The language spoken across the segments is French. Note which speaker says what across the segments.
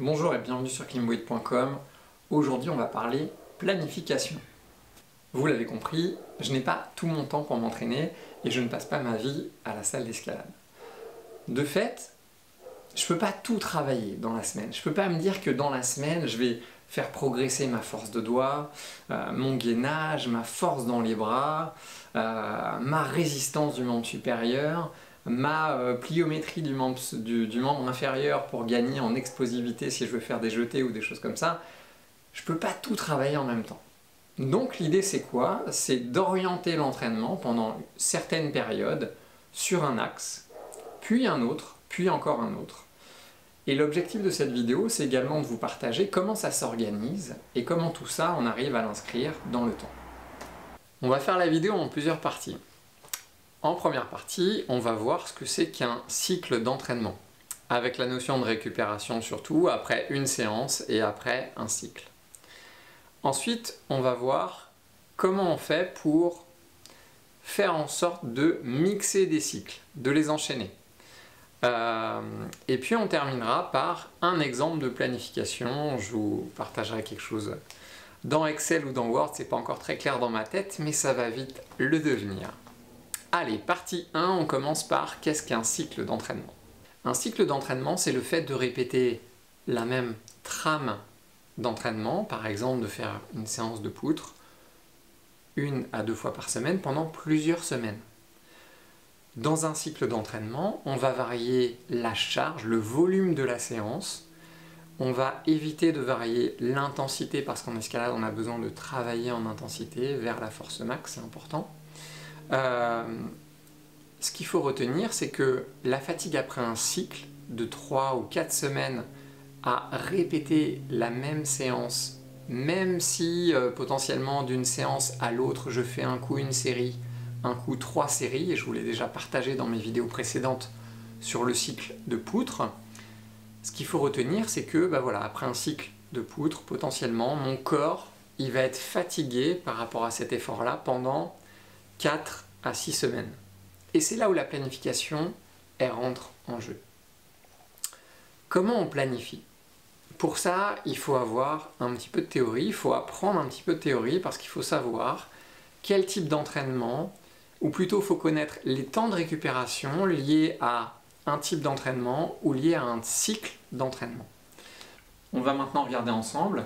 Speaker 1: Bonjour et bienvenue sur climweight.com. Aujourd'hui on va parler planification. Vous l'avez compris, je n'ai pas tout mon temps pour m'entraîner et je ne passe pas ma vie à la salle d'escalade. De fait, je ne peux pas tout travailler dans la semaine. Je ne peux pas me dire que dans la semaine je vais faire progresser ma force de doigt, mon gainage, ma force dans les bras, ma résistance du membre supérieur, ma pliométrie du membre inférieur pour gagner en explosivité si je veux faire des jetés ou des choses comme ça. Je ne peux pas tout travailler en même temps. Donc l'idée c'est quoi? C'est d'orienter l'entraînement pendant certaines périodes sur un axe, puis un autre, puis encore un autre. Et l'objectif de cette vidéo, c'est également de vous partager comment ça s'organise et comment tout ça, on arrive à l'inscrire dans le temps. On va faire la vidéo en plusieurs parties. En première partie, on va voir ce que c'est qu'un cycle d'entraînement, avec la notion de récupération surtout, après une séance et après un cycle. Ensuite, on va voir comment on fait pour faire en sorte de mixer des cycles, de les enchaîner. Et puis on terminera par un exemple de planification. Je vous partagerai quelque chose dans Excel ou dans Word, c'est pas encore très clair dans ma tête, mais ça va vite le devenir. Allez, partie 1, on commence par qu'est-ce qu'un cycle d'entraînement? Un cycle d'entraînement, c'est le fait de répéter la même trame d'entraînement, par exemple de faire une séance de poutre 1 à 2 fois par semaine pendant plusieurs semaines. Dans un cycle d'entraînement, on va varier la charge, le volume de la séance. On va éviter de varier l'intensité parce qu'en escalade, on a besoin de travailler en intensité vers la force max, c'est important. Ce qu'il faut retenir, c'est que la fatigue après un cycle de 3 ou 4 semaines à répéter la même séance, même si potentiellement d'une séance à l'autre, je fais un coup une série, un coup 3 séries, et je vous l'ai déjà partagé dans mes vidéos précédentes sur le cycle de poutre. Ce qu'il faut retenir, c'est que voilà, après un cycle de poutre, potentiellement, mon corps il va être fatigué par rapport à cet effort-là pendant 4 à 6 semaines. Et c'est là où la planification elle rentre en jeu. Comment on planifie? Pour ça, il faut avoir un petit peu de théorie, il faut apprendre un petit peu de théorie parce qu'il faut savoir quel type d'entraînement, ou plutôt il faut connaître les temps de récupération liés à un type d'entraînement ou liés à un cycle d'entraînement. On va maintenant regarder ensemble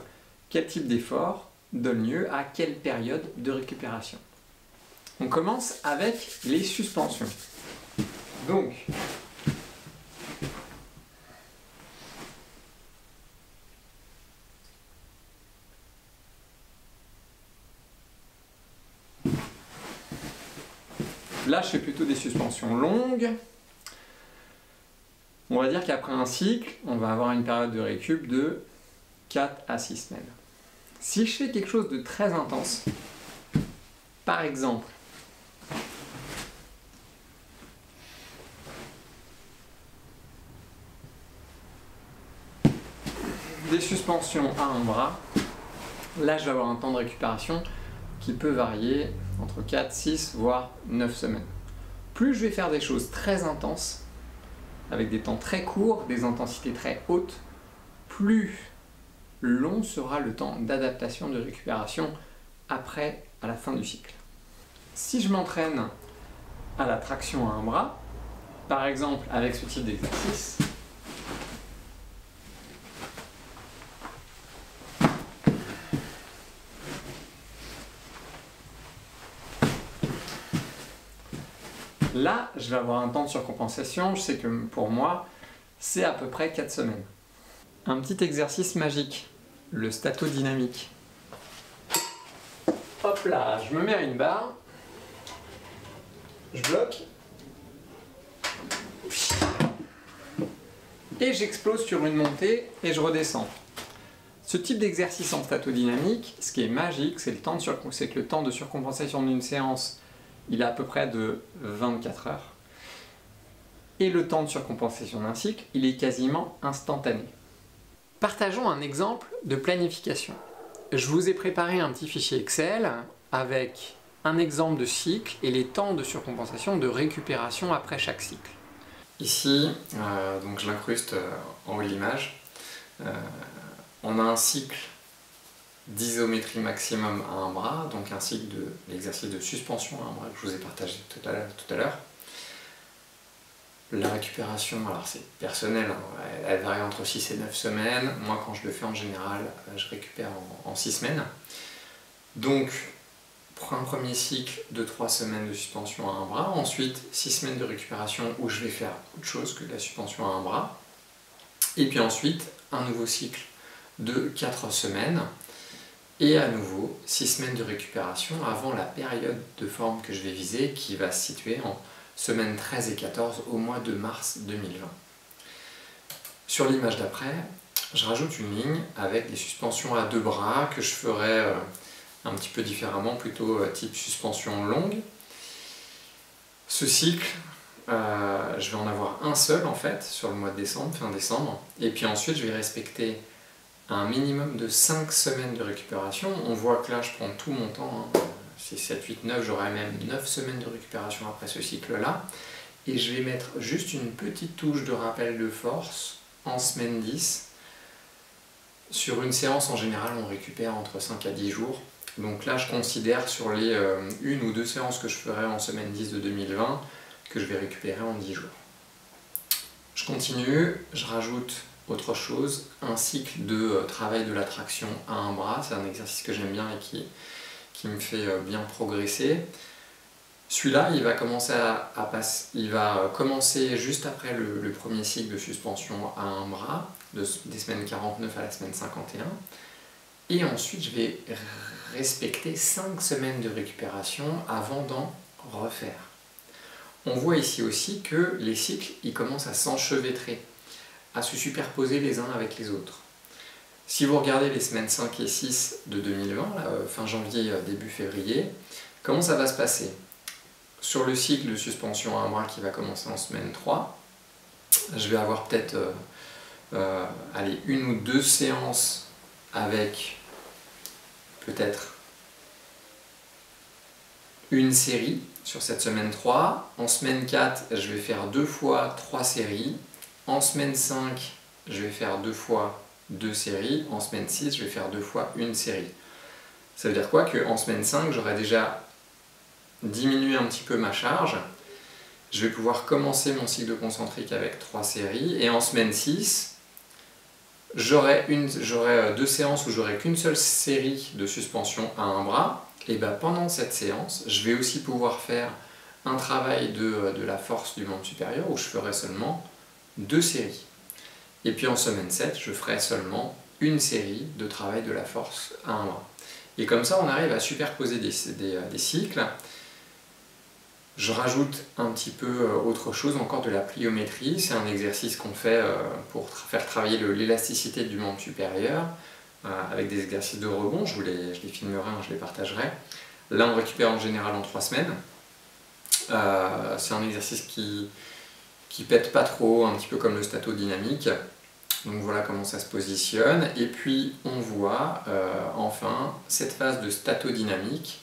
Speaker 1: quel type d'effort donne lieu à quelle période de récupération. On commence avec les suspensions. Donc, là, je fais plutôt des suspensions longues. On va dire qu'après un cycle, on va avoir une période de récup de 4 à 6 semaines. Si je fais quelque chose de très intense, par exemple, des suspensions à un bras, là je vais avoir un temps de récupération qui peut varier entre 4, 6, voire 9 semaines. Plus je vais faire des choses très intenses, avec des temps très courts, des intensités très hautes, plus long sera le temps d'adaptation, de récupération après, à la fin du cycle. Si je m'entraîne à la traction à un bras, par exemple avec ce type d'exercice, là, je vais avoir un temps de surcompensation, je sais que pour moi, c'est à peu près 4 semaines. Un petit exercice magique, le statodynamique. Hop là, je me mets à une barre, je bloque, et j'explose sur une montée et je redescends. Ce type d'exercice en statodynamique, ce qui est magique, c'est que le temps de surcompensation d'une séance il est à peu près de 24 heures. Et le temps de surcompensation d'un cycle, il est quasiment instantané. Partageons un exemple de planification. Je vous ai préparé un petit fichier Excel avec un exemple de cycle et les temps de surcompensation de récupération après chaque cycle. Ici, donc je l'incruste en haut de l'image, On a un cycle d'isométrie maximum à un bras, donc un cycle de l'exercice de suspension à un bras que je vous ai partagé tout à l'heure. La récupération, alors c'est personnel, hein, elle varie entre 6 et 9 semaines. Moi, quand je le fais en général, je récupère en 6 semaines. Donc, un premier cycle de 3 semaines de suspension à un bras, ensuite 6 semaines de récupération où je vais faire autre chose que de la suspension à un bras, et puis ensuite un nouveau cycle de 4 semaines, et à nouveau 6 semaines de récupération avant la période de forme que je vais viser, qui va se situer en semaines 13 et 14 au mois de mars 2020. Sur l'image d'après, je rajoute une ligne avec des suspensions à 2 bras que je ferai un petit peu différemment, plutôt type suspension longue. Ce cycle, je vais en avoir un seul en fait sur le mois de décembre, fin décembre, et puis ensuite je vais respecter un minimum de 5 semaines de récupération. On voit que là je prends tout mon temps, hein. 6, 7, 8, 9, j'aurai même 9 semaines de récupération après ce cycle-là, et je vais mettre juste une petite touche de rappel de force en semaine 10. Sur une séance en général on récupère entre 5 à 10 jours. Donc là, je considère sur les 1 ou 2 séances que je ferai en semaine 10 de 2020 que je vais récupérer en 10 jours. Je continue, je rajoute autre chose, un cycle de travail de la traction à un bras. C'est un exercice que j'aime bien et qui me fait bien progresser. Celui-là, il va commencer juste après le premier cycle de suspension à un bras, des semaines 49 à la semaine 51. Et ensuite, je vais respecter 5 semaines de récupération avant d'en refaire. On voit ici aussi que les cycles ils commencent à s'enchevêtrer, à se superposer les uns avec les autres. Si vous regardez les semaines 5 et 6 de 2020, là, fin janvier, début février, comment ça va se passer? Sur le cycle de suspension à un bras qui va commencer en semaine 3, je vais avoir peut-être 1 ou 2 séances avec peut-être une série sur cette semaine 3. En semaine 4, je vais faire 2 fois 3 séries. En semaine 5, je vais faire 2 fois 2 séries. En semaine 6, je vais faire 2 fois 1 série. Ça veut dire quoi? Qu'en semaine 5, j'aurai déjà diminué un petit peu ma charge. Je vais pouvoir commencer mon cycle de concentrique avec 3 séries. Et en semaine 6, j'aurai 2 séances où j'aurai qu'une seule série de suspension à un bras. Et bien pendant cette séance, je vais aussi pouvoir faire un travail de la force du membre supérieur où je ferai seulement 2 séries. Et puis en semaine 7, je ferai seulement 1 série de travail de la force à un bras. Et comme ça, on arrive à superposer des cycles. Je rajoute un petit peu autre chose, encore de la pliométrie. C'est un exercice qu'on fait pour faire travailler l'élasticité du membre supérieur avec des exercices de rebond. Je les filmerai, je les partagerai. Là, on récupère en général en 3 semaines. C'est un exercice qui pète pas trop, un petit peu comme le statodynamique. Donc voilà comment ça se positionne. Et puis, on voit enfin cette phase de statodynamique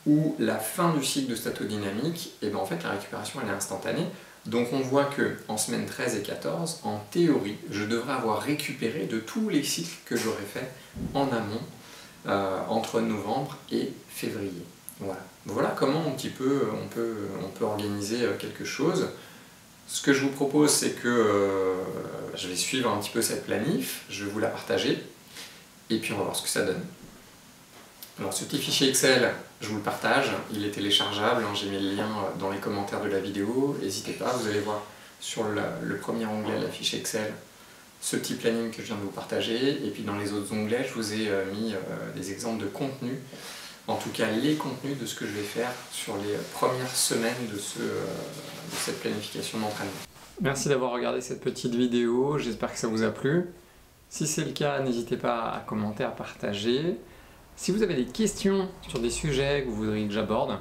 Speaker 1: où la fin du cycle de statodynamique, et ben en fait la récupération elle est instantanée. Donc on voit que en semaine 13 et 14, en théorie, je devrais avoir récupéré de tous les cycles que j'aurais fait en amont entre novembre et février. Voilà comment un petit peu on peut organiser quelque chose. Ce que je vous propose, c'est que je vais suivre un petit peu cette planif, je vais vous la partager, et puis on va voir ce que ça donne. Alors ce petit fichier Excel, je vous le partage, il est téléchargeable, j'ai mis le lien dans les commentaires de la vidéo, n'hésitez pas, vous allez voir sur le premier onglet de la fiche Excel ce petit planning que je viens de vous partager, et puis dans les autres onglets, je vous ai mis des exemples de contenu, en tout cas les contenus de ce que je vais faire sur les premières semaines de cette planification d'entraînement. Merci d'avoir regardé cette petite vidéo, j'espère que ça vous a plu. Si c'est le cas, n'hésitez pas à commenter, à partager. Si vous avez des questions sur des sujets que vous voudriez que j'aborde,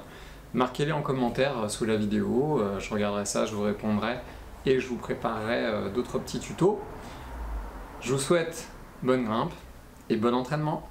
Speaker 1: marquez-les en commentaire sous la vidéo, je regarderai ça, je vous répondrai et je vous préparerai d'autres petits tutos. Je vous souhaite bonne grimpe et bon entraînement.